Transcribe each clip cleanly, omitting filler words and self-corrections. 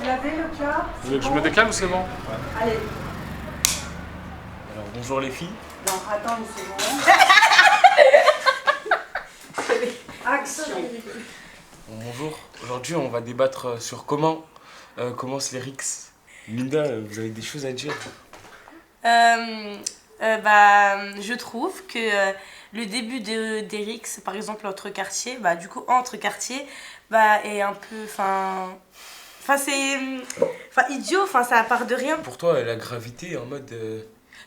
Vous l'avez le plat? Vous voulez que je me décale ou c'est bon? Allez. Alors bonjour les filles. Non, attends une seconde. Action. Bon, bonjour. Aujourd'hui on va débattre sur comment commencent les rixes. Linda, vous avez des choses à dire? Je trouve que le début des rixes, par exemple entre quartiers, entre quartiers, est un peu, c'est idiot, ça part de rien. Pour toi, la gravité en mode...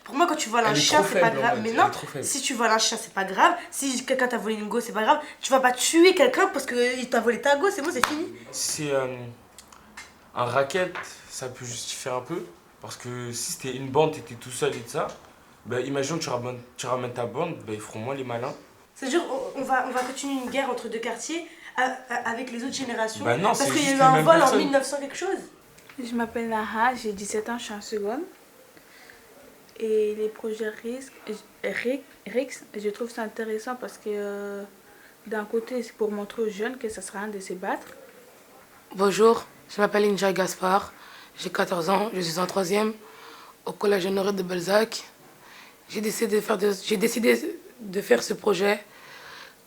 Pour moi, quand tu voles un elle est chien, trop c'est pas faible, en grave. mode, Mais elle non, est trop faible. si tu voles un chien, c'est pas grave. Si quelqu'un t'a volé une go, c'est pas grave. Tu vas pas tuer quelqu'un parce qu'il t'a volé ta go, c'est bon, c'est fini. Si un racket, ça peut justifier un peu. Parce que si c'était une bande, t'étais tout seul et tout ça, imagine tu ramènes ta bande, ils feront moins les malins. C'est-à-dire, on va continuer une guerre entre deux quartiers avec les autres générations. Non, parce qu'il y a eu un un vol en 1900 quelque chose. Je m'appelle Naha, j'ai 17 ans, je suis en seconde. Et les projets RIX, je trouve ça intéressant parce que d'un côté, c'est pour montrer aux jeunes que ça sert à rien de se battre. Bonjour, je m'appelle Injay Gaspard, j'ai 14 ans, je suis en 3e au collège Honoré de Balzac. J'ai décidé de faire ce projet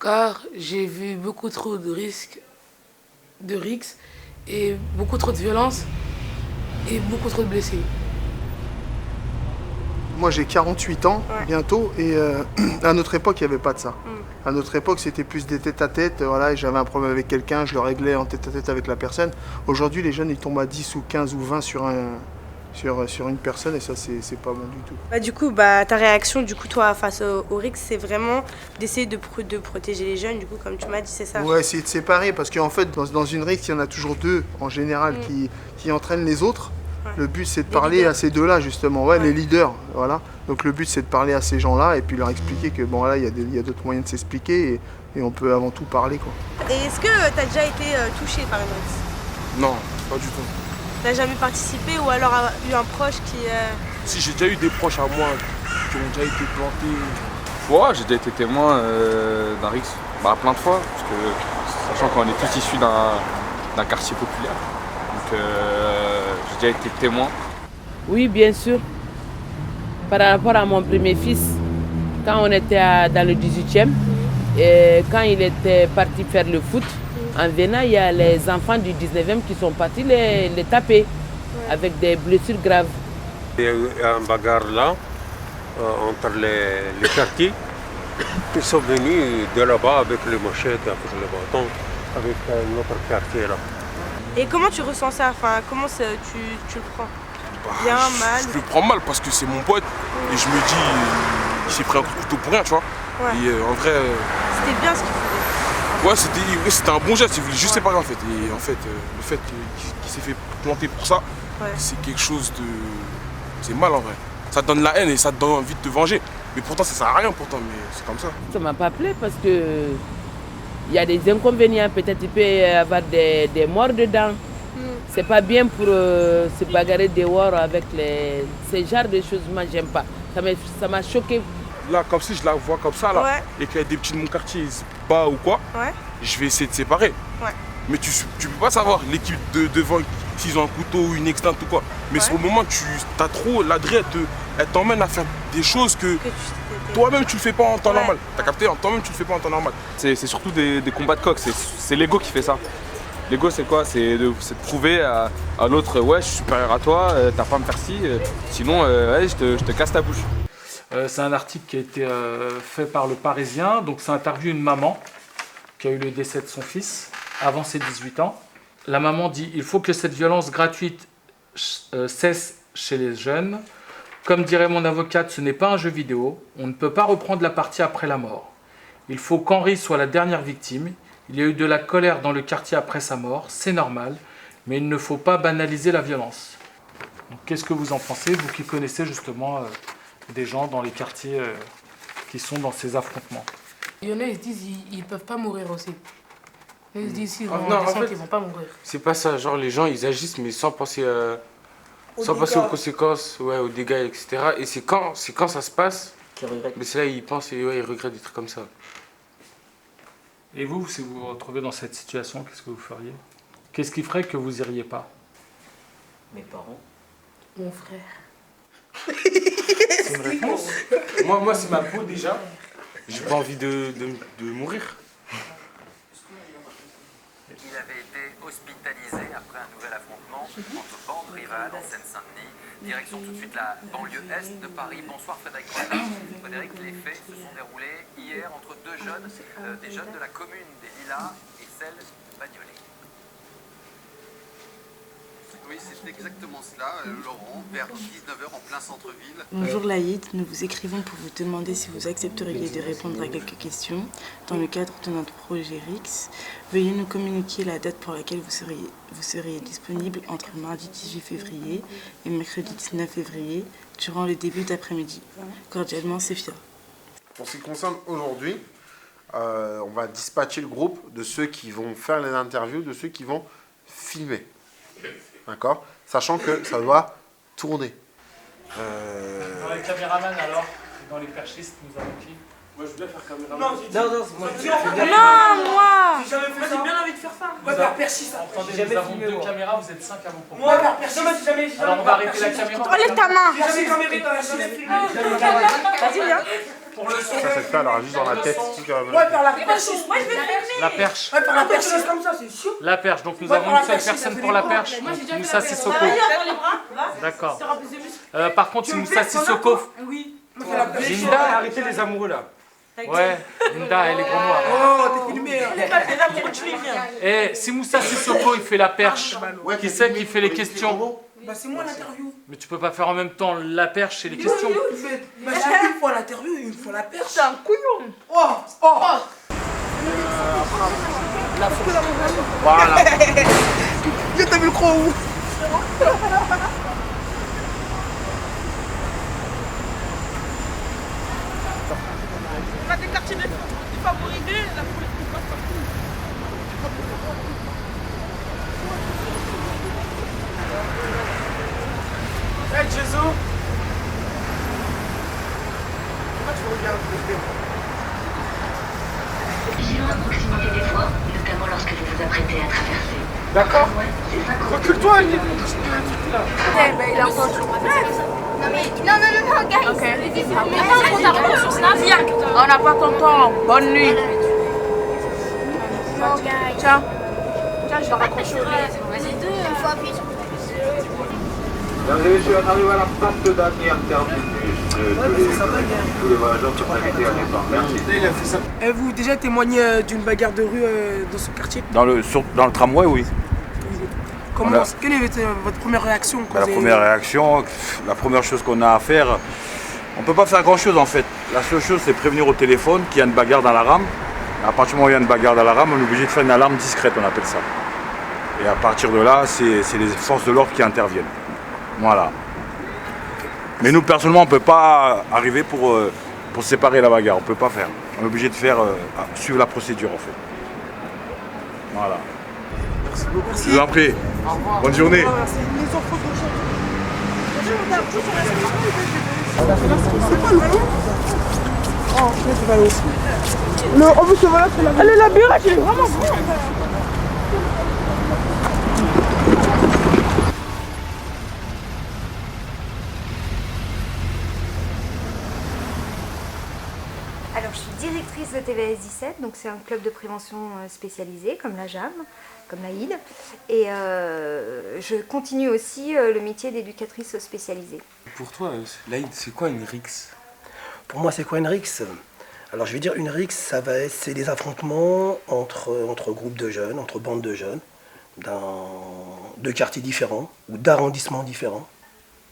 car j'ai vu beaucoup trop de risques, de rixes et beaucoup trop de violence et beaucoup trop de blessés. Moi j'ai 48 ans bientôt et à notre époque il n'y avait pas de ça. À notre époque c'était plus des tête-à-tête, et j'avais un problème avec quelqu'un, je le réglais en tête-à-tête avec la personne. Aujourd'hui les jeunes ils tombent à 10 ou 15 ou 20 sur une personne et ça c'est pas bon du tout. Du coup, ta réaction toi face au RIX, c'est vraiment d'essayer de protéger les jeunes, du coup comme tu m'as dit, c'est ça? Ouais, essayer de séparer parce qu'en fait dans une RIX il y en a toujours deux en général qui entraînent les autres. Le but c'est de parler à ces deux-là justement, les leaders, voilà. Donc le but c'est de parler à ces gens-là et puis leur expliquer que bon là il y a d'autres moyens de s'expliquer et on peut avant tout parler quoi. Et est-ce que t'as déjà été touché par une RIX? Non, pas du tout. T'as jamais participé ou alors eu un proche qui... Si j'ai déjà eu des proches à moi qui ont déjà été plantés. Ouais, j'ai déjà été témoin d'un RIX, plein de fois, parce que sachant qu'on est tous issus d'un quartier populaire. Donc j'ai déjà été témoin. Oui, bien sûr. Par rapport à mon premier fils, quand on était dans le 18e, et quand il était parti faire le foot, en venant, il y a les enfants du 19e qui sont partis les taper avec des blessures graves. Il y a eu un bagarre là, entre les quartiers. Ils sont venus de là-bas avec les machettes, avec les bâtons, avec notre quartier là. Et comment tu ressens ça? Comment tu le prends? Bien, mal? Je le prends mal parce que c'est mon pote et je me dis, il s'est pris un coup de couteau pour rien, tu vois. Et en vrai... C'était bien ce qu'il faisait. Ouais, c'était un bon geste, il voulait juste séparer en fait. Et en fait, le fait qu'il s'est fait planter pour ça, c'est quelque chose de... C'est mal en vrai. Ça te donne la haine et ça te donne envie de te venger. Mais pourtant ça sert à rien pourtant, mais c'est comme ça. Ça m'a pas plu parce que il y a des inconvénients, peut-être il peut y avoir des morts dedans. C'est pas bien pour se bagarrer dehors avec ces genres de choses, moi j'aime pas. Ça m'a choqué. Là, comme si je la vois comme ça, là, et qu'il y a des petits de mon quartier, ils se battent ou quoi, je vais essayer de séparer. Mais tu peux pas savoir l'équipe devant, s'ils ont un couteau ou une extincte ou quoi. Mais sur le moment, t'as trop l'adresse, elle t'emmène à faire des choses que toi-même tu le fais pas en temps normal. T'as capté? Toi-même tu le fais pas en temps normal. C'est surtout des combats de coq, c'est l'ego qui fait ça. L'ego c'est quoi? C'est de prouver à l'autre, ouais je suis supérieur à toi, t'as pas à me faire ci, sinon je te casse ta bouche. C'est un article qui a été fait par Le Parisien, donc ça interviewe une maman qui a eu le décès de son fils avant ses 18 ans. La maman dit « Il faut que cette violence gratuite cesse chez les jeunes. Comme dirait mon avocate, ce n'est pas un jeu vidéo. On ne peut pas reprendre la partie après la mort. Il faut qu'Henri soit la dernière victime. Il y a eu de la colère dans le quartier après sa mort, c'est normal, mais il ne faut pas banaliser la violence. » Qu'est-ce que vous en pensez, vous qui connaissez justement des gens dans les quartiers qui sont dans ces affrontements? Il y en a, ils se disent qu'ils ne peuvent pas mourir aussi. Ils se disent qu'ils vont pas mourir. C'est pas ça, genre les gens ils agissent mais sans penser aux conséquences, aux dégâts, etc. Et c'est quand ça se passe, mais c'est là ils pensent et ils regrettent des trucs comme ça. Et vous, si vous vous retrouvez dans cette situation, qu'est-ce que vous feriez? Qu'est-ce qui ferait que vous iriez pas? Mes parents. Mon frère. C'est une réponse. Moi c'est ma peau déjà. J'ai pas envie de mourir. Il avait été hospitalisé après un nouvel affrontement entre bandes rivales en Seine-Saint-Denis. Direction tout de suite la banlieue est de Paris. Bonsoir Frédéric Croizat. Frédéric, les faits se sont déroulés hier entre deux jeunes, des jeunes de la commune des Lilas et celle de Bagnolet. Oui, c'est exactement cela, Laurent, vers 19h en plein centre-ville. Bonjour Laïd, nous vous écrivons pour vous demander si vous accepteriez de répondre à quelques questions dans le cadre de notre projet RIX. Veuillez nous communiquer la date pour laquelle vous seriez disponible entre mardi 18 février et mercredi 19 février durant le début d'après-midi. Cordialement, Séphia. Pour ce qui concerne aujourd'hui, on va dispatcher le groupe de ceux qui vont faire les interviews, de ceux qui vont filmer. D'accord? Sachant que ça doit tourner. Dans les caméramans alors, et dans les perchistes, nous avons qui? Moi je veux bien faire caméraman. Non, moi je Non, moi j'ai jamais fait ça. J'ai bien envie de faire ça. Moi faire perchiste. Attendez, nous avons deux caméras, vous êtes 5 à vous proposer. Moi faire perchiste. Moi j'ai jamais. Alors on va arrêter la caméra. Enlève ta main. J'ai jamais filmé. Vas-y, viens. Pour le son. Ça, cette fois, elle aura juste dans la tête. Ouais, faire la perchiste. Moi je vais filmer. La perche. Ouais, faire la perchiste comme ça, c'est sûr. La perche, donc nous avons une seule personne pour la perche. Moussa Sissoko. D'accord. Par contre, si Moussa Sissoko. Oui. Linda, Arrêtez les amoureux là. Ouais, Linda, elle est gros noire. Oh, t'es filmé. Et si Moussa Sissoko il fait la perche, qui c'est qui fait les questions? Bah c'est moi l'interview. Mais tu peux pas faire en même temps la perche et les questions. Bah j'ai une fois l'interview et une fois la perche. C'est un couillon. Oh. Voilà. T'as vu le croc où? On a des quartiers défavorisés, la politique passe partout. Hey Jésus! Vigilons à proximité des voies, notamment lorsque vous vous apprêtez à traverser. D'accord? Recule-toi, il est Il a entendu. Non, guys. On n'a pas ton temps. Bonne nuit. Tiens. Tiens, je vais raccrocher au lit. Vas-y, une fois appuyer sur Mesdames et messieurs, on arrive à la 22e interview de tous les voyageurs qui sont invités à départ. Merci. Avez-vous déjà témoigné d'une bagarre de rue dans ce quartier? Dans le tramway, oui. Comment, quelle est votre première réaction La première réaction, la première chose qu'on a à faire, on ne peut pas faire grand chose en fait. La seule chose c'est prévenir au téléphone qu'il y a une bagarre dans la rame. À partir du moment où il y a une bagarre dans la rame, on est obligé de faire une alarme discrète, on appelle ça. Et à partir de là, c'est les forces de l'ordre qui interviennent. Voilà. Mais nous personnellement on ne peut pas arriver pour séparer la bagarre, on ne peut pas faire. On est obligé de faire suivre la procédure en fait. Voilà. Merci beaucoup. Je vous en prie. Bonne journée. C'est pas le ballon? Oh, c'est le ballon aussi. Non, en plus, voilà, c'est la ballon. Allez, la birette, il est vraiment grand. Alors, je suis directrice de TVS 17, donc c'est un club de prévention spécialisé, comme la JAM, comme l'AID. Et je continue aussi le métier d'éducatrice spécialisée. Pour toi, l'AID, c'est quoi une RIX? Pour moi, c'est quoi une RIX? Alors, je vais dire une RIX, c'est des affrontements entre groupes de jeunes, entre bandes de jeunes, de quartiers différents ou d'arrondissements différents.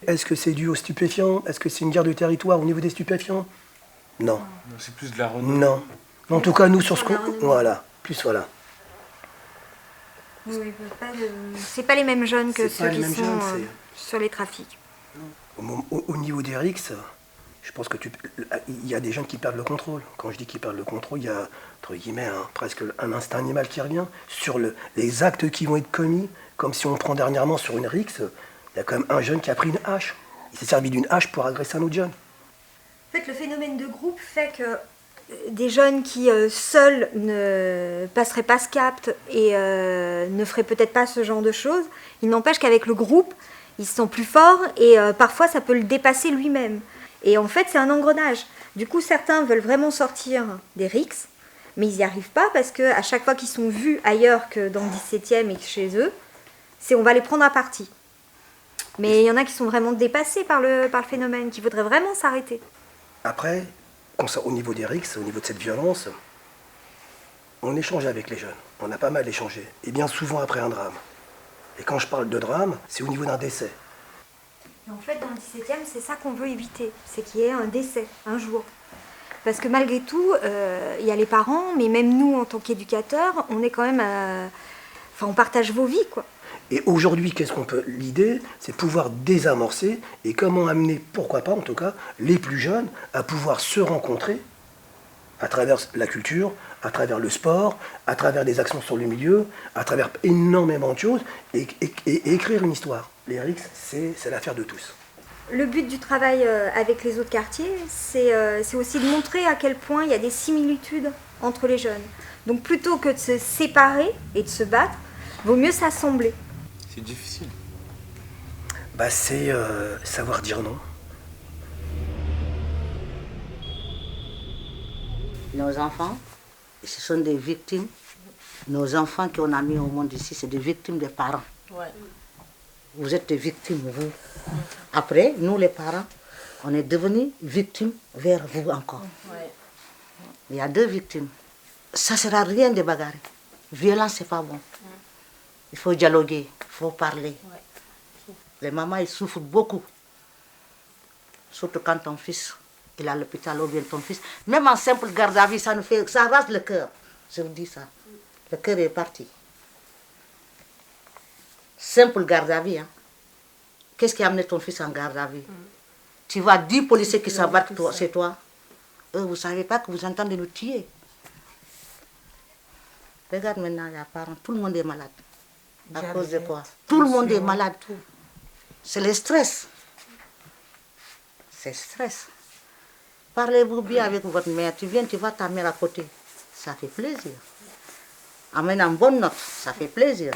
Est-ce que c'est dû aux stupéfiants? Est-ce que c'est une guerre de territoire au niveau des stupéfiants? Non. C'est plus de la renouée. Non. En tout cas, nous, sur ce qu'on... Voilà. Plus, voilà. Oui, c'est pas les mêmes jeunes que ceux qui sont sur les trafics. Au niveau des RIX, je pense que il y a des jeunes qui perdent le contrôle. Quand je dis qu'ils perdent le contrôle, il y a, entre guillemets, presque un instinct animal qui revient. Sur les actes qui vont être commis, comme si on prend dernièrement sur une RIX, il y a quand même un jeune qui a pris une hache. Il s'est servi d'une hache pour agresser un autre jeune. En fait, le phénomène de groupe fait que des jeunes qui seuls ne passeraient pas ce cap et ne feraient peut-être pas ce genre de choses, il n'empêche qu'avec le groupe, ils sont plus forts et parfois ça peut le dépasser lui-même. Et en fait, c'est un engrenage. Du coup, certains veulent vraiment sortir des rixes, mais ils n'y arrivent pas parce qu'à chaque fois qu'ils sont vus ailleurs que dans le 17e et que chez eux, on va les prendre à partie. Mais il y en a qui sont vraiment dépassés par le phénomène, qui voudraient vraiment s'arrêter. Après, au niveau des rixes, au niveau de cette violence, on échange avec les jeunes. On a pas mal échangé. Et bien souvent après un drame. Et quand je parle de drame, c'est au niveau d'un décès. Et en fait, dans le 17e, c'est ça qu'on veut éviter. C'est qu'il y ait un décès, un jour. Parce que malgré tout, il y a les parents, mais même nous, en tant qu'éducateurs, on est quand même... on partage vos vies, quoi. Et aujourd'hui, qu'est-ce qu'on peut... L'idée, c'est de pouvoir désamorcer et comment amener, pourquoi pas en tout cas, les plus jeunes à pouvoir se rencontrer à travers la culture, à travers le sport, à travers des actions sur le milieu, à travers énormément de choses, et écrire une histoire. Les rixes, c'est l'affaire de tous. Le but du travail avec les autres quartiers, c'est aussi de montrer à quel point il y a des similitudes entre les jeunes. Donc plutôt que de se séparer et de se battre, vaut mieux s'assembler. C'est difficile. C'est savoir dire non. Nos enfants, ce sont des victimes. Nos enfants qu'on a mis au monde ici, c'est des victimes des parents. Ouais. Vous êtes des victimes, vous. Après, nous les parents, on est devenus victimes vers vous encore. Ouais. Il y a 2 victimes. Ça ne sert à rien de bagarrer. Violence, c'est pas bon. Il faut dialoguer, il faut parler. Ouais. Les mamans, ils souffrent beaucoup. Surtout quand ton fils il est à l'hôpital ou bien ton fils. Même en simple garde à vue, ça rase le cœur. Je vous dis ça. Le cœur est parti. Simple garde à vue. Hein. Qu'est-ce qui a amené ton fils en garde à vue? Tu vois 10 policiers qui s'abattent chez toi. Eux, vous ne savez pas que vous entendez nous tuer. Regarde maintenant les parents, tout le monde est malade. À cause de quoi? Tout le monde est malade. C'est le stress. C'est le stress. Parlez-vous bien avec votre mère. Tu viens, tu vois ta mère à côté. Ça fait plaisir. Amène une bonne note, ça fait plaisir.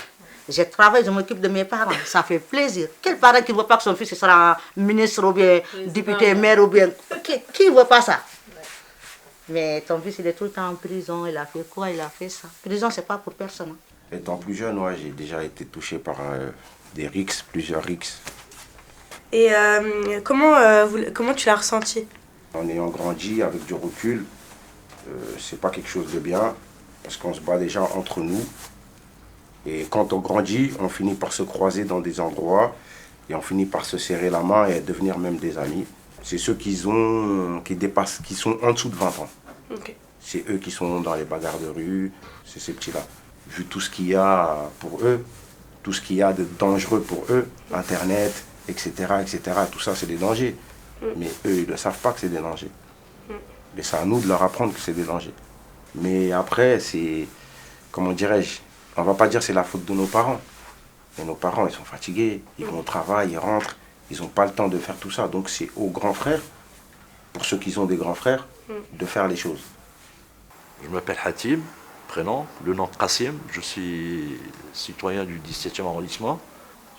Je travaille, je m'occupe de mes parents, ça fait plaisir. Quel parent qui ne veut pas que son fils sera ministre ou bien député, maire ou bien... Qui ne veut pas ça? Mais ton fils, il est tout le temps en prison, il a fait quoi? Il a fait ça. Prison, c'est pas pour personne. Étant plus jeune, ouais, j'ai déjà été touché par des rixes, plusieurs rixes. Et comment tu l'as ressenti? En ayant grandi avec du recul, c'est pas quelque chose de bien, parce qu'on se bat déjà entre nous. Et quand on grandit, on finit par se croiser dans des endroits, et on finit par se serrer la main et devenir même des amis. C'est ceux qui sont en dessous de 20 ans. Okay. C'est eux qui sont dans les bagarres de rue, c'est ces petits-là. Vu tout ce qu'il y a pour eux, tout ce qu'il y a de dangereux pour eux, Internet, etc., tout ça, c'est des dangers. Mais eux, ils ne savent pas que c'est des dangers. Mais c'est à nous de leur apprendre que c'est des dangers. Mais après, c'est, comment dirais-je, on ne va pas dire que c'est la faute de nos parents. Mais nos parents, ils sont fatigués, ils vont au travail, ils rentrent, ils n'ont pas le temps de faire tout ça. Donc c'est aux grands frères, pour ceux qui ont des grands frères, de faire les choses. Je m'appelle Hatim, prénom, le nom Kassim, je suis citoyen du 17e arrondissement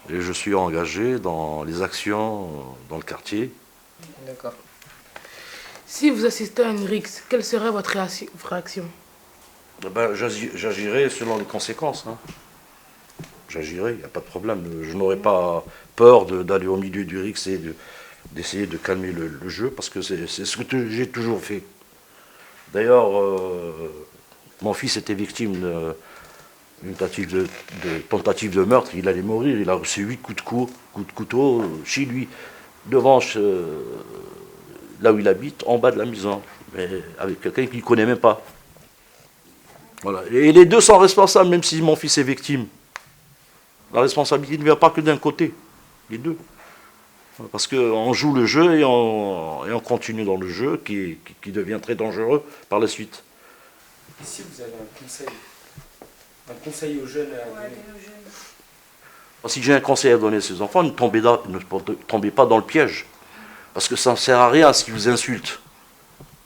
et je suis engagé dans les actions dans le quartier. D'accord. Si vous assistez à une rixe, quelle serait votre réaction? J'agirai selon les conséquences. Hein. J'agirai, il n'y a pas de problème. Je n'aurai pas peur d'aller au milieu du rixe et d'essayer de calmer le jeu, parce que c'est ce que j'ai toujours fait. D'ailleurs, mon fils était victime d'une tentative de meurtre. Il allait mourir, il a reçu 8 coups de couteau chez lui, devant là où il habite, en bas de la maison, mais avec quelqu'un qu'il ne connaît même pas. Voilà. Et les deux sont responsables, même si mon fils est victime. La responsabilité ne vient pas que d'un côté, les deux. Parce qu'on joue le jeu et on continue dans le jeu qui devient très dangereux par la suite. Ici, vous avez un conseil aux jeunes à donner. Si j'ai un conseil à donner à ces enfants, ne tombez pas dans le piège. Parce que ça ne sert à rien si vous insultent.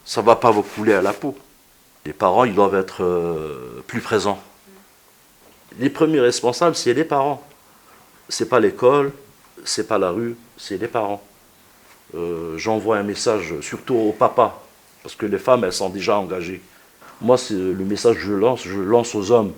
Ça ne va pas vous couler à la peau. Les parents, ils doivent être plus présents. Les premiers responsables, c'est les parents. Ce n'est pas l'école, c'est pas la rue, c'est les parents. J'envoie un message surtout aux papas, parce que les femmes, elles sont déjà engagées. Moi, c'est le message que je lance aux hommes.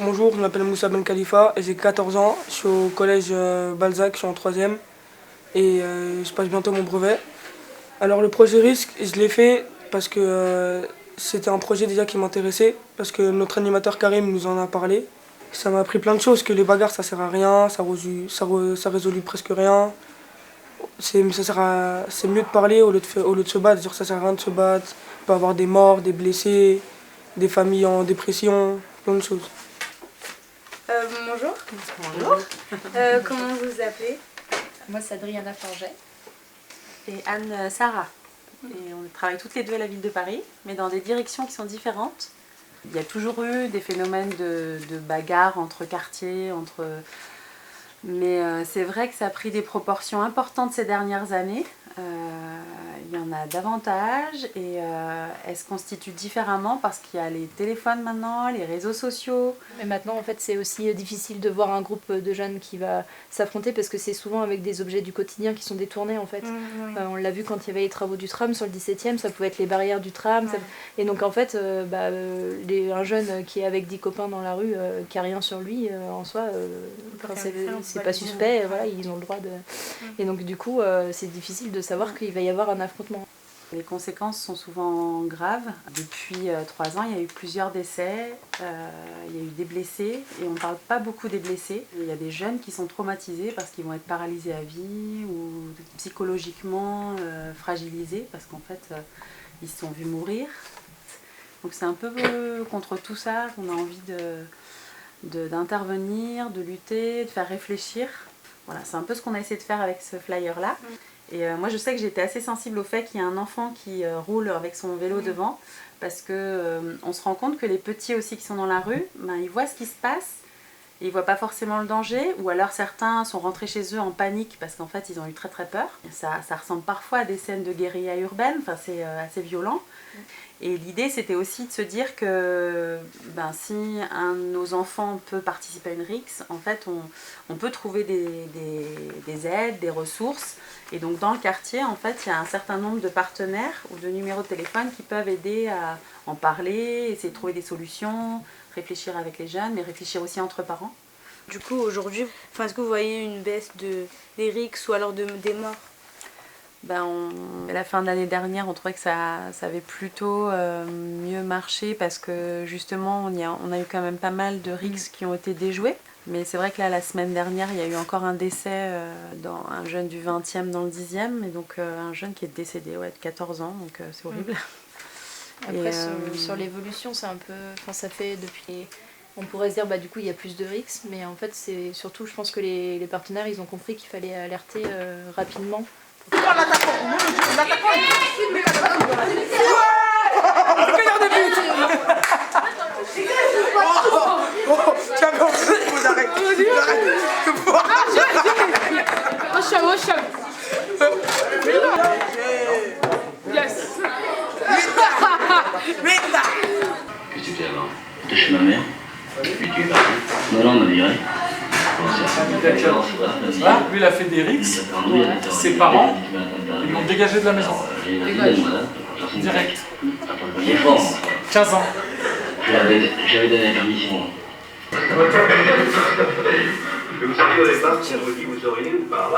Bonjour, je m'appelle Moussa Ben Khalifa et j'ai 14 ans. Je suis au collège Balzac, je suis en 3e et je passe bientôt mon brevet. Alors le projet risque, je l'ai fait parce que c'était un projet déjà qui m'intéressait, parce que notre animateur Karim nous en a parlé. Ça m'a appris plein de choses, que les bagarres ça sert à rien, ça résout presque rien. C'est mieux de parler au lieu de se battre, ça sert à rien de se battre. Il peut y avoir des morts, des blessés, des familles en dépression, plein de choses. Bonjour. Bonjour. Comment vous vous appelez? Moi, c'est Adriana Forget. Et Anne Sarah. Et on travaille toutes les deux à la ville de Paris, mais dans des directions qui sont différentes. Il y a toujours eu des phénomènes de bagarres entre quartiers, mais c'est vrai que ça a pris des proportions importantes ces dernières années. Il y en a davantage et elles se constituent différemment parce qu'il y a les téléphones maintenant, les réseaux sociaux. Mais maintenant, en fait, c'est aussi difficile de voir un groupe de jeunes qui va s'affronter parce que c'est souvent avec des objets du quotidien qui sont détournés, en fait. Oui. On l'a vu quand il y avait les travaux du tram sur le 17e, ça pouvait être les barrières du tram. Ouais. Et donc, en fait, un jeune qui est avec 10 copains dans la rue, qui a rien sur lui, en soi, c'est pas suspect, voilà, ils ont le droit de... Et donc, du coup, c'est difficile de savoir qu'il va y avoir un affrontement. Les conséquences sont souvent graves. Depuis 3 ans, il y a eu plusieurs décès, il y a eu des blessés, et on ne parle pas beaucoup des blessés. Il y a des jeunes qui sont traumatisés parce qu'ils vont être paralysés à vie ou psychologiquement fragilisés parce qu'en fait, ils se sont vus mourir. Donc c'est un peu contre tout ça qu'on a envie d'intervenir, de lutter, de faire réfléchir. Voilà, c'est un peu ce qu'on a essayé de faire avec ce flyer-là. Et moi je sais que j'étais assez sensible au fait qu'il y a un enfant qui roule avec son vélo devant, parce que on se rend compte que les petits aussi qui sont dans la rue, ils voient ce qui se passe, et ils voient pas forcément le danger, ou alors certains sont rentrés chez eux en panique parce qu'en fait ils ont eu très très peur. Ça ressemble parfois à des scènes de guérilla urbaine, enfin c'est assez violent. Et l'idée c'était aussi de se dire que si un de nos enfants peut participer à une rixe, en fait on peut trouver des aides, des ressources. Et donc dans le quartier, en fait, il y a un certain nombre de partenaires ou de numéros de téléphone qui peuvent aider à en parler, essayer de trouver des solutions, réfléchir avec les jeunes, mais réfléchir aussi entre parents. Du coup, aujourd'hui, est-ce que vous voyez une baisse des rixes ou alors des morts? À la fin de l'année dernière, on trouvait que ça avait plutôt mieux marché parce que justement, on a eu quand même pas mal de rixes qui ont été déjoués. Mais c'est vrai que là, la semaine dernière, il y a eu encore un décès un jeune du 20e dans le 10e, et donc un jeune qui est décédé de 14 ans, donc c'est horrible. Après, sur l'évolution, c'est un peu... ça fait depuis... On pourrait se dire, du coup, il y a plus de rixes, mais en fait, c'est surtout, je pense que les partenaires, ils ont compris qu'il fallait alerter rapidement. Qu'est-ce que tu fais avant? T'es chez ma mère? Et puis tu es parti? Non, on m'a viré. Lui, il a fait des rixes. Ses parents, ils l'ont dégagé de la maison. Direct. 15 ans. J'avais donné la permission. Vous saviez au départ si vendredi vous auriez ou pas?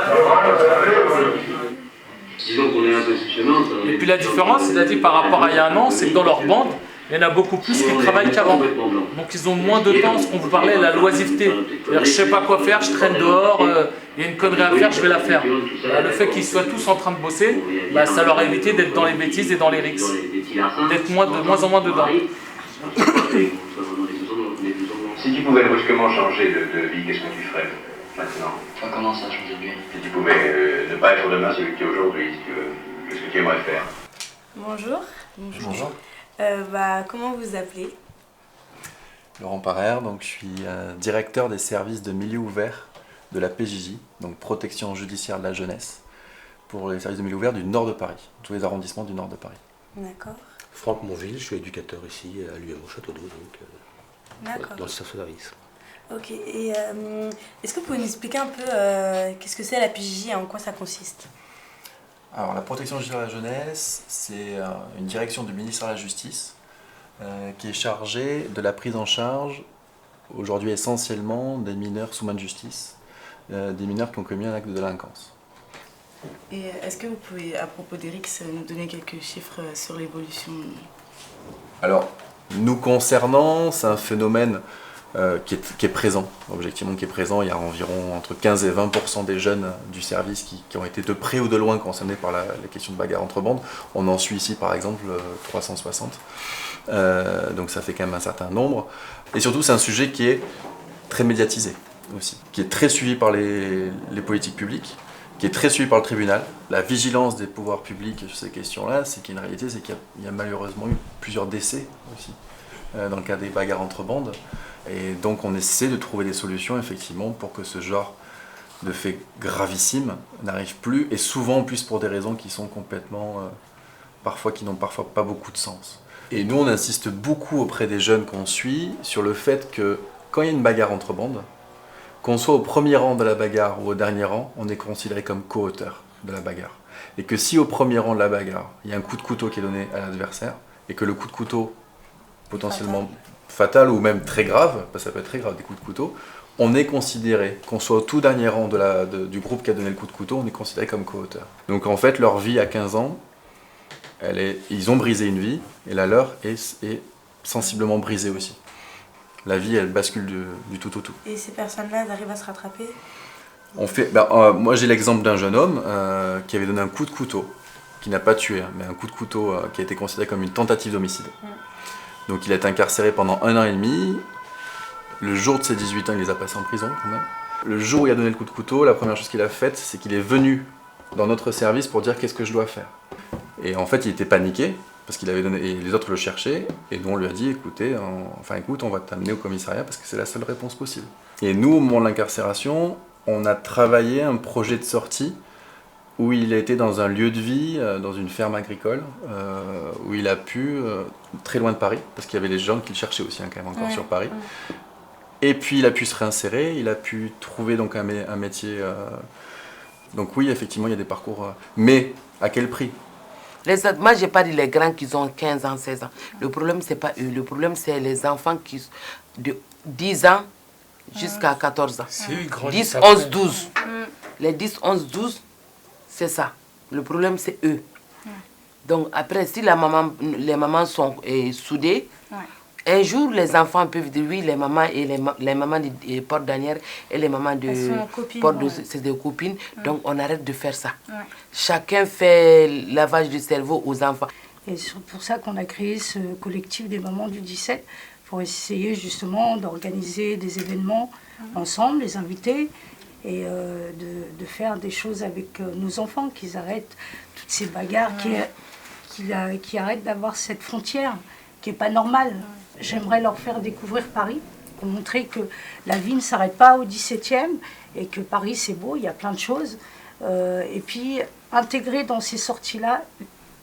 Disons qu'on est un peu soupçonnant. Et puis la différence, il a dit par rapport à il y a un an, c'est que dans leur bande, il y en a beaucoup plus qui travaillent qu'avant. Donc ils ont moins de temps, ce qu'on vous parlait, la loisiveté. C'est-à-dire, je sais pas quoi faire, je traîne dehors, il y a une connerie à faire, je vais la faire. Le fait qu'ils soient tous en train de bosser, ça leur a évité d'être dans les bêtises et dans les rixes. D'être de moins en moins dedans. Si tu pouvais brusquement changer de vie, qu'est-ce que tu ferais maintenant? Comment ça, changer de vie? Si tu pouvais ne pas être demain celui que tu es aujourd'hui, si tu veux, qu'est-ce que tu aimerais faire? Bonjour. Bonjour. Comment vous vous appelez? Laurent Parère, donc je suis directeur des services de milieu ouvert de la PJJ, donc protection judiciaire de la jeunesse, pour les services de milieu ouvert du nord de Paris, tous les arrondissements du nord de Paris. D'accord. Franck Monville, je suis éducateur ici à l'UMO Château-d'Eau, D'accord. dans le service. Ok, et est-ce que vous pouvez nous expliquer un peu qu'est-ce que c'est la PJJ et en quoi ça consiste? Alors la protection judiciaire de la jeunesse, c'est une direction du ministère de la Justice qui est chargée de la prise en charge, aujourd'hui essentiellement, des mineurs sous main de justice, des mineurs qui ont commis un acte de délinquance. Et est-ce que vous pouvez, à propos d'Eric, nous donner quelques chiffres sur l'évolution? Alors, nous concernant, c'est un phénomène qui est présent, objectivement qui est présent. Il y a environ entre 15 et 20% des jeunes du service qui ont été de près ou de loin concernés par les questions de bagarre entre bandes. On en suit ici par exemple 360, donc ça fait quand même un certain nombre. Et surtout c'est un sujet qui est très médiatisé aussi, qui est très suivi par les politiques publiques, qui est très suivi par le tribunal. La vigilance des pouvoirs publics sur ces questions-là, c'est qu'une réalité, c'est qu'il y a malheureusement eu plusieurs décès aussi dans le cas des bagarres entre bandes. Et donc on essaie de trouver des solutions effectivement pour que ce genre de faits gravissimes n'arrive plus, et souvent en plus pour des raisons qui sont complètement, qui n'ont parfois pas beaucoup de sens. Et nous on insiste beaucoup auprès des jeunes qu'on suit sur le fait que quand il y a une bagarre entre bandes, qu'on soit au premier rang de la bagarre ou au dernier rang, on est considéré comme co-auteur de la bagarre. Et que si au premier rang de la bagarre, il y a un coup de couteau qui est donné à l'adversaire, et que le coup de couteau potentiellement fatal ou même très grave, parce que ça peut être très grave des coups de couteau, on est considéré, qu'on soit au tout dernier rang du groupe qui a donné le coup de couteau, on est considéré comme co-auteur. Donc en fait, leur vie à 15 ans, ils ont brisé une vie, et la leur est sensiblement brisée aussi. La vie, elle bascule du tout au tout. Et ces personnes-là, elles arrivent à se rattraper? Moi j'ai l'exemple d'un jeune homme qui avait donné un coup de couteau, qui n'a pas tué, mais un coup de couteau qui a été considéré comme une tentative d'homicide. Donc il a été incarcéré pendant 1 an et demi. Le jour de ses 18 ans, il les a passés en prison quand même. Le jour où il a donné le coup de couteau, la première chose qu'il a faite, c'est qu'il est venu dans notre service pour dire qu'est-ce que je dois faire. Et en fait, il était paniqué, parce qu'il avait donné, et les autres le cherchaient, et nous on lui a dit écoute, on va t'amener au commissariat parce que c'est la seule réponse possible. Et nous, au moment de l'incarcération, on a travaillé un projet de sortie où il a été dans un lieu de vie, dans une ferme agricole, où il a pu, très loin de Paris, parce qu'il y avait des gens qui le cherchaient aussi, quand même encore sur Paris. Et puis il a pu se réinsérer, il a pu trouver donc un métier. Donc oui, effectivement, il y a des parcours. Mais à quel prix? Moi, je n'ai pas dit les grands qui ont 15 ans, 16 ans. Le problème, ce n'est pas eux. Le problème, c'est les enfants qui de 10 ans jusqu'à 14 ans. 10, 11, 12. Les 10, 11, 12, c'est ça. Le problème, c'est eux. Donc après, si les mamans sont soudées, un jour, les enfants peuvent dire oui, les mamans et les mamans de Porte d'Anière et les mamans de Porte de c'est des copines. Donc on arrête de faire ça. Chacun fait lavage du cerveau aux enfants. Et c'est pour ça qu'on a créé ce collectif des mamans du 17, pour essayer justement d'organiser des événements ensemble, les inviter, et de faire des choses avec nos enfants, qu'ils arrêtent toutes ces bagarres, qui arrêtent d'avoir cette frontière qui n'est pas normale. J'aimerais leur faire découvrir Paris, pour montrer que la vie ne s'arrête pas au 17e, et que Paris c'est beau, il y a plein de choses. Et puis intégrer dans ces sorties-là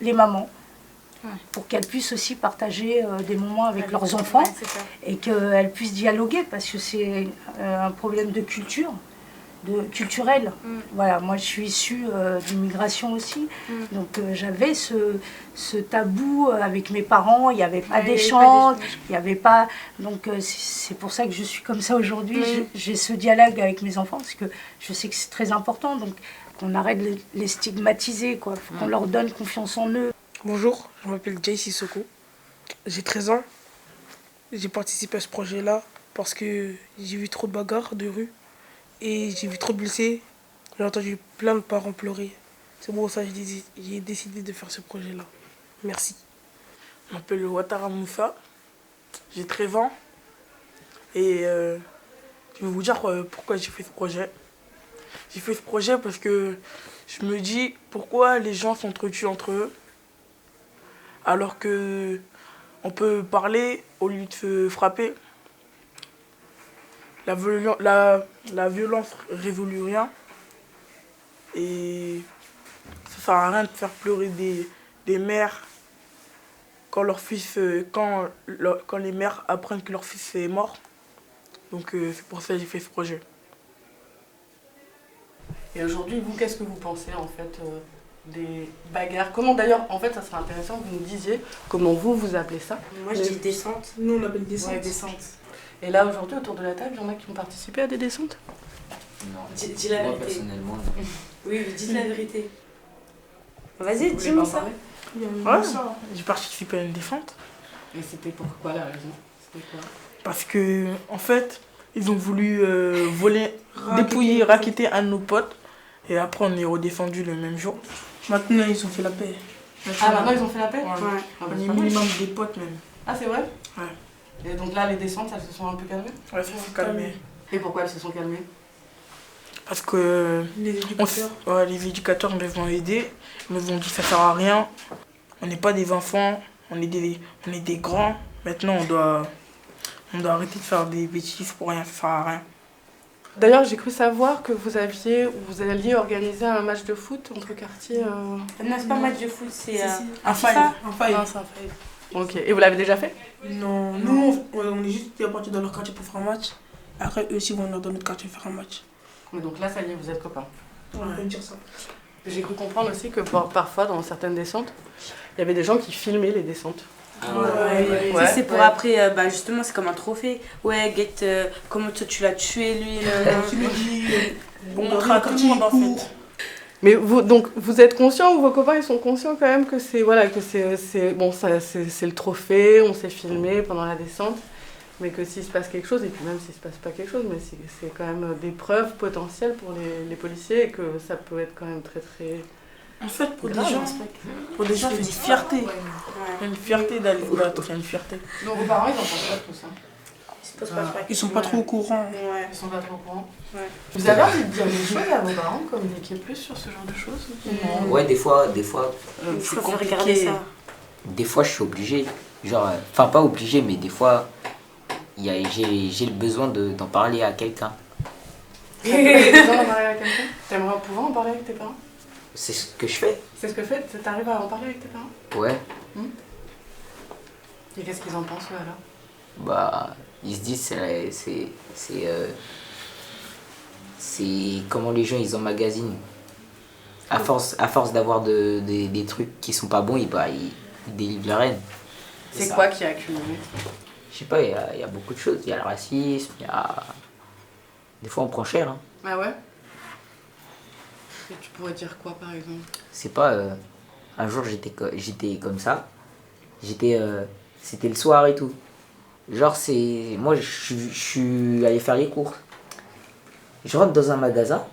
les mamans, pour qu'elles puissent aussi partager des moments avec leurs enfants, et qu'elles puissent dialoguer, parce que c'est un problème de culture, culturel. Voilà, moi je suis issue d'immigration aussi, donc j'avais ce tabou avec mes parents, il n'y avait pas d'échange, il n'y avait pas... Donc c'est pour ça que je suis comme ça aujourd'hui, j'ai ce dialogue avec mes enfants, parce que je sais que c'est très important, donc qu'on arrête de les stigmatiser, quoi. Faut qu'on leur donne confiance en eux. Bonjour, je m'appelle Jay Sissoko, j'ai 13 ans, j'ai participé à ce projet-là parce que j'ai vu trop de bagarres de rue et j'ai vu trop de blessés, j'ai entendu plein de parents pleurer. C'est pour ça que j'ai décidé de faire ce projet-là. Merci. Je m'appelle Ouattara Moussa, j'ai 13 ans. Et je vais vous dire pourquoi j'ai fait ce projet. J'ai fait ce projet parce que je me dis pourquoi les gens s'entretuent entre eux alors que on peut parler au lieu de se frapper. La violence résolue rien. Et ça sert à rien de faire pleurer des mères quand leur fils, quand les mères apprennent que leur fils est mort. Donc c'est pour ça que j'ai fait ce projet. Et aujourd'hui, vous, qu'est-ce que vous pensez en fait des bagarres? Comment d'ailleurs, en fait, ça serait intéressant que vous nous disiez comment vous appelez ça. Moi, je dis descente. Nous, on appelle descente. Ouais, descente. Et là, aujourd'hui, autour de la table, il y en a qui ont participé à des descentes? Non. Dis la Moi, vérité. personnellement, Oui, mais dites la vérité. Vas-y, dis-moi ça. Ouais, j'ai participé à une descente. Et c'était pourquoi la raison? C'était quoi? Parce que, en fait, ils ont voulu voler, dépouiller, racketter un de nos potes. Et après, on est redescendu le même jour. Maintenant, ils ont fait la paix. Maintenant, ils ont fait la paix? Ouais. Ah, bah, On est c'est minimum pas des potes même. Ah, c'est vrai? Ouais. Et donc là, les descentes, elles se sont un peu calmées? Ouais, ça s'est calmé. Et pourquoi elles se sont calmées? Parce que les éducateurs nous ont aidés. Ils nous ont dit ça sert à rien. On n'est pas des enfants, on est des grands. Maintenant, on doit arrêter de faire des bêtises pour rien, ça sert à rien. D'ailleurs, j'ai cru savoir que vous alliez organiser un match de foot entre quartiers. Non, c'est pas un match de foot, c'est un five. Ah, c'est un five. Ok, et vous l'avez déjà fait? Non, nous, on est juste partis dans leur quartier pour faire un match. Après, eux aussi vont dans notre quartier faire un match. Mais donc là, ça y est, vous êtes copains. Ouais, on peut dire ça. J'ai cru comprendre aussi que parfois, dans certaines descentes, il y avait des gens qui filmaient les descentes. Ouais. C'est pour après, justement, c'est comme un trophée. Ouais, comment toi tu l'as tué lui. Tu lui dis, montrer à tout le monde en fait. Mais vous êtes conscient, ou vos copains ils sont conscients quand même que c'est le trophée, on s'est filmé pendant la descente, mais que s'il se passe quelque chose, et puis même s'il se passe pas quelque chose, mais c'est quand même des preuves potentielles pour les policiers et que ça peut être quand même très très... En fait, pour grave, des gens, c'est une fierté. Il y a une fierté d'aller au battre, il y a une fierté. Donc vos parents, ils en pensent pas de tout ça? Ils sont pas trop au courant. Ouais. Ils sont pas trop au courant. Ouais. Vous avez envie de dire des choses à vos parents, communiquer plus sur ce genre de choses? Ouais, des fois. C'est compliqué. Regarder ça. Des fois, je suis obligé. Genre, enfin, pas obligé, mais des fois, j'ai le besoin d'en parler à quelqu'un. T'as besoin d'en parler à quelqu'un? T'aimerais pouvoir en parler avec tes parents? C'est ce que je fais. C'est ce que tu fais? T'arrives à en parler avec tes parents? Ouais. Et qu'est-ce qu'ils en pensent, eux, alors? Bah, ils se disent c'est comment les gens ils emmagasinent. À force d'avoir des trucs qui sont pas bons, ils délivrent la reine. C'est quoi qui a accumulé? Je sais pas, il y a beaucoup de choses. Il y a le racisme, il y a... Des fois on prend cher. Hein. Ah ouais? Et tu pourrais dire quoi par exemple? C'est pas... un jour j'étais comme ça. C'était le soir et tout. Genre moi je suis allé faire les courses. Je rentre dans un magasin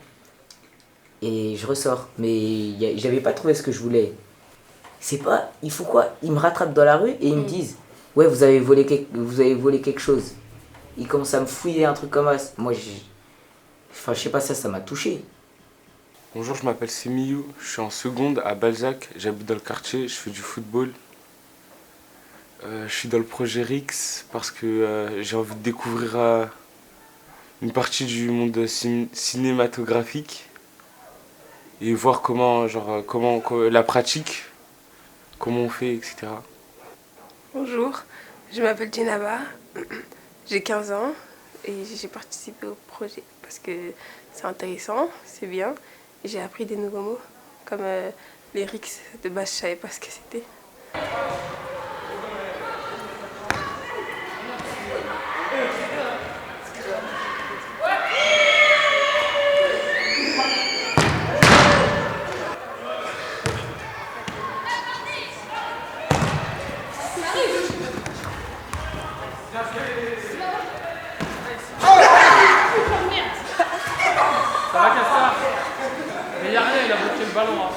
et je ressors. Mais j'avais pas trouvé ce que je voulais. C'est pas... Il faut quoi? Ils me rattrapent dans la rue et ils me disent ouais, vous avez volé quelque chose. Ils commencent à me fouiller un truc comme ça. Moi je sais pas, ça m'a touché. Bonjour, je m'appelle Semiyou, je suis en seconde à Balzac, j'habite dans le quartier, je fais du football. Je suis dans le projet RIX parce que j'ai envie de découvrir une partie du monde cinématographique et voir comment la pratique, comment on fait, etc. Bonjour, je m'appelle Djenaba, j'ai 15 ans et j'ai participé au projet parce que c'est intéressant, c'est bien. J'ai appris des nouveaux mots comme les RIX. De base, je savais pas ce que c'était. Ça va, Castor? Mais y'a rien, il a bloqué le ballon. Hein.